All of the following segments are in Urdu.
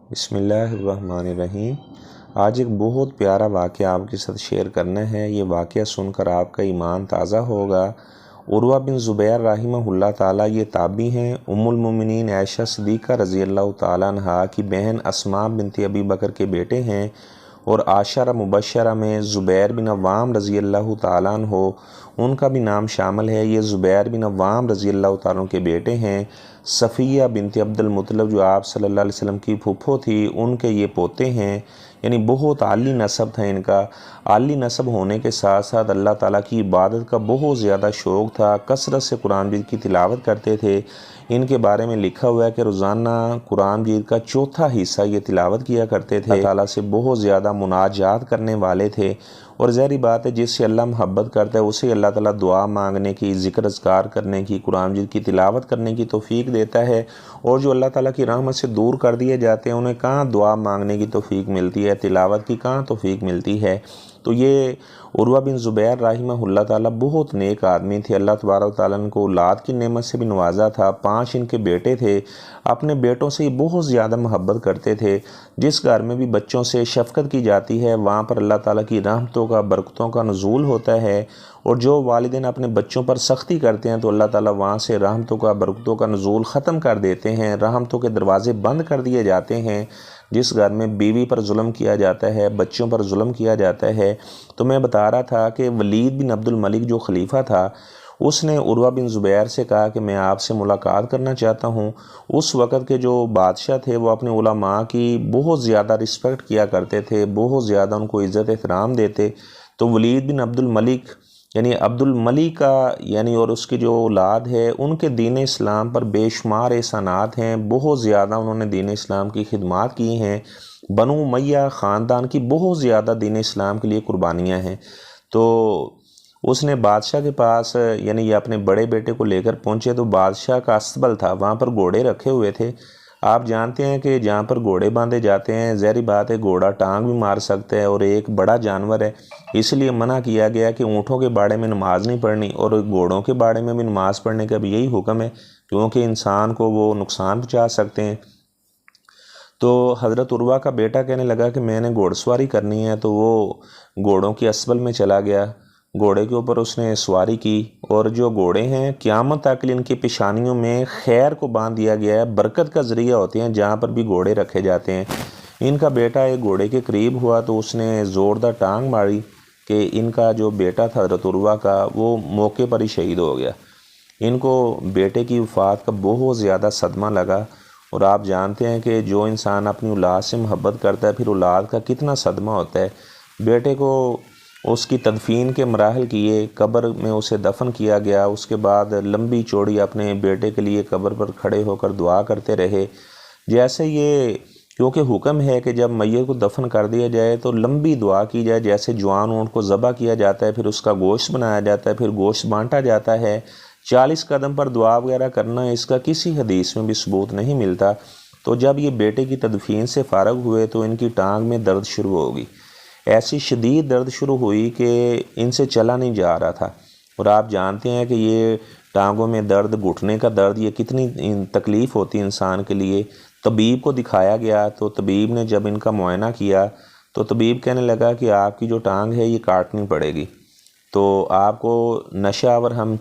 بسم اللہ الرحمن الرحیم۔ آج ایک بہت پیارا واقعہ آپ کے ساتھ شیئر کرنا ہے۔ یہ واقعہ سن کر آپ کا ایمان تازہ ہوگا۔ عروہ بن زبیر رحمہ اللہ تعالیٰ یہ تابعی ہیں۔ ام المومنین عائشہ صدیقہ رضی اللہ تعالیٰ عنہا کی بہن اسماء بنت ابی بکر کے بیٹے ہیں، اور عاشرہ مبشرہ میں زبیر بن عوام رضی اللہ تعالیٰ عنہ ان کا بھی نام شامل ہے۔ یہ زبیر بن عوام رضی اللہ تعالیٰ عنہ کے بیٹے ہیں۔ صفیہ بنت عبد المطلب جو آپ صلی اللہ علیہ وسلم کی پھپھو تھی، ان کے یہ پوتے ہیں۔ یعنی بہت عالی نسب تھا ان کا۔ عالی نسب ہونے کے ساتھ ساتھ اللہ تعالیٰ کی عبادت کا بہت زیادہ شوق تھا، کثرت سے قرآن مجید کی تلاوت کرتے تھے۔ ان کے بارے میں لکھا ہوا ہے کہ روزانہ قرآن مجید کا چوتھا حصہ یہ تلاوت کیا کرتے تھے۔ اللہ تعالیٰ سے بہت زیادہ مناجات کرنے والے تھے، اور ظاہری بات ہے جس سے اللہ محبت کرتا ہے اسے اللہ تعالیٰ دعا مانگنے کی، ذکر اذکار کرنے کی، قرآن مجید کی تلاوت کرنے کی توفیق دیتا ہے، اور جو اللہ تعالیٰ کی رحمت سے دور کر دیے جاتے ہیں انہیں کہاں دعا مانگنے کی توفیق ملتی ہے، تلاوت کی کہاں توفیق ملتی ہے۔ تو یہ عروہ بن زبیر رحمہ اللہ تعالیٰ بہت نیک آدمی تھے۔ اللہ تبارک و تعالیٰ نے کو اولاد کی نعمت سے بھی نوازا تھا۔ 5 ان کے بیٹے تھے۔ اپنے بیٹوں سے یہ بہت زیادہ محبت کرتے تھے۔ جس گھر میں بھی بچوں سے شفقت کی جاتی ہے وہاں پر اللہ تعالیٰ کی رحمتوں کا، برکتوں کا نزول ہوتا ہے، اور جو والدین اپنے بچوں پر سختی کرتے ہیں تو اللہ تعالیٰ وہاں سے رحمتوں کا، برکتوں کا نزول ختم کر دیتے ہیں، رحمتوں کے دروازے بند کر دیے جاتے ہیں۔ جس گھر میں بیوی پر ظلم کیا جاتا ہے، بچوں پر ظلم کیا جاتا ہے، تو میں بتا رہا تھا کہ ولید بن عبد الملک جو خلیفہ تھا، اس نے عروہ بن زبیر سے کہا کہ میں آپ سے ملاقات کرنا چاہتا ہوں۔ اس وقت کے جو بادشاہ تھے وہ اپنے علماء کی بہت زیادہ رسپیکٹ کیا کرتے تھے، بہت زیادہ ان کو عزت احترام دیتے۔ تو ولید بن عبد الملک یعنی عبد الملک کا اور اس کی جو اولاد ہے ان کے دین اسلام پر بے شمار احسانات ہیں، بہت زیادہ انہوں نے دین اسلام کی خدمات کی ہیں۔ بنو امیہ خاندان کی بہت زیادہ دین اسلام کے لیے قربانیاں ہیں۔ تو اس نے بادشاہ کے پاس یہ اپنے بڑے بیٹے کو لے کر پہنچے، تو بادشاہ کا استبل تھا، وہاں پر گھوڑے رکھے ہوئے تھے۔ آپ جانتے ہیں کہ جہاں پر گھوڑے باندھے جاتے ہیں ظاہری بات ہے گھوڑا ٹانگ بھی مار سکتا ہے، اور ایک بڑا جانور ہے، اس لیے منع کیا گیا کہ اونٹوں کے باڑے میں نماز نہیں پڑھنی، اور گھوڑوں کے باڑے میں بھی نماز پڑھنے کا بھی یہی حکم ہے، کیونکہ انسان کو وہ نقصان پہنچا سکتے ہیں۔ تو حضرت عروہ کا بیٹا کہنے لگا کہ میں نے گھوڑ سواری کرنی ہے، تو وہ گھوڑوں کی اسبل میں چلا گیا، گھوڑے کے اوپر اس نے سواری کی، اور جو گھوڑے ہیں قیامت تک ان کی پیشانیوں میں خیر کو باندھ دیا گیا ہے، برکت کا ذریعہ ہوتے ہیں جہاں پر بھی گھوڑے رکھے جاتے ہیں۔ ان کا بیٹا ایک گھوڑے کے قریب ہوا تو اس نے زوردار ٹانگ ماری کہ ان کا جو بیٹا تھا حضرت عروہ کا وہ موقع پر ہی شہید ہو گیا۔ ان کو بیٹے کی وفات کا بہت زیادہ صدمہ لگا، اور آپ جانتے ہیں کہ جو انسان اپنی اولاد سے محبت کرتا ہے پھر اولاد کا کتنا صدمہ ہوتا ہے۔ بیٹے کو اس کی تدفین کے مراحل کیے، قبر میں اسے دفن کیا گیا، اس کے بعد لمبی چوڑی اپنے بیٹے کے لیے قبر پر کھڑے ہو کر دعا کرتے رہے۔ جیسے یہ کیونکہ حکم ہے کہ جب میت کو دفن کر دیا جائے تو لمبی دعا کی جائے، جیسے جوان اونٹ کو ذبح کیا جاتا ہے، پھر اس کا گوشت بنایا جاتا ہے، پھر گوشت بانٹا جاتا ہے۔ 40 قدم پر دعا وغیرہ کرنا اس کا کسی حدیث میں بھی ثبوت نہیں ملتا۔ تو جب یہ بیٹے کی تدفین سے فارغ ہوئے تو ان کی ٹانگ میں درد شروع ہوگی، ایسی شدید درد شروع ہوئی کہ ان سے چلا نہیں جا رہا تھا، اور آپ جانتے ہیں کہ یہ ٹانگوں میں درد، گھٹنے کا درد، یہ کتنی تکلیف ہوتی ہے انسان کے لیے۔ طبیب کو دکھایا گیا تو طبیب نے جب ان کا معائنہ کیا تو طبیب کہنے لگا کہ آپ کی جو ٹانگ ہے یہ کاٹنی پڑے گی، تو آپ کو نشہ آور ہم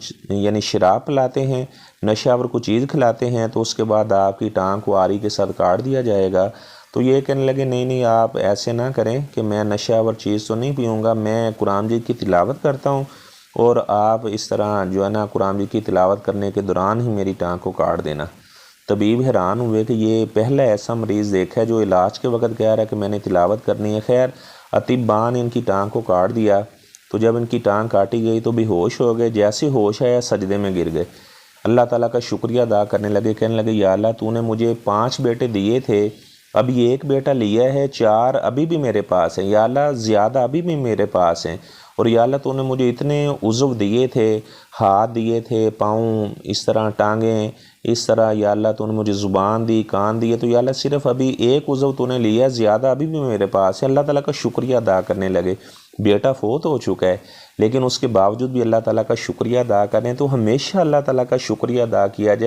شراب پلاتے ہیں، نشہ آور کو چیز کھلاتے ہیں، تو اس کے بعد آپ کی ٹانگ کو آری کے ساتھ کاٹ دیا جائے گا۔ تو یہ کہنے لگے نہیں آپ ایسے نہ کریں کہ میں نشہ آور چیز تو نہیں پیوں گا، میں قرآن مجید کی تلاوت کرتا ہوں، اور آپ اس طرح قرآن مجید کی تلاوت کرنے کے دوران ہی میری ٹانگ کو کاٹ دینا۔ طبیب حیران ہوئے کہ یہ پہلا ایسا مریض دیکھا ہے جو علاج کے وقت کہہ رہا ہے کہ میں نے تلاوت کرنی ہے۔ خیر اطباء نے ان کی ٹانگ کو کاٹ دیا، تو جب ان کی ٹانگ کاٹی گئی تو بے ہوش ہو گئے، جیسے ہوش آیا سجدے میں گر گئے، اللہ تعالیٰ کا شکریہ ادا کرنے لگے، کہنے لگے یا اللہ تو نے مجھے 5 بیٹے دیے تھے، ابھی 1 بیٹا لیا ہے، 4 ابھی بھی میرے پاس ہیں، یا اللہ زیادہ ابھی بھی میرے پاس ہیں، اور یا اللہ تو نے مجھے اتنے عضو دیے تھے، ہاتھ دیے تھے، پاؤں، اس طرح ٹانگیں، اس طرح یا اللہ تو نے مجھے زبان دی، کان دیے، تو یا اللہ صرف ابھی 1 عضو تو نے لیا، زیادہ ابھی بھی میرے پاس ہے۔ اللہ تعالیٰ کا شکریہ ادا کرنے لگے۔ بیٹا فوت ہو چکا ہے لیکن اس کے باوجود بھی اللہ تعالیٰ کا شکریہ ادا کریں، تو ہمیشہ اللہ تعالیٰ کا شکریہ ادا کیا جائے۔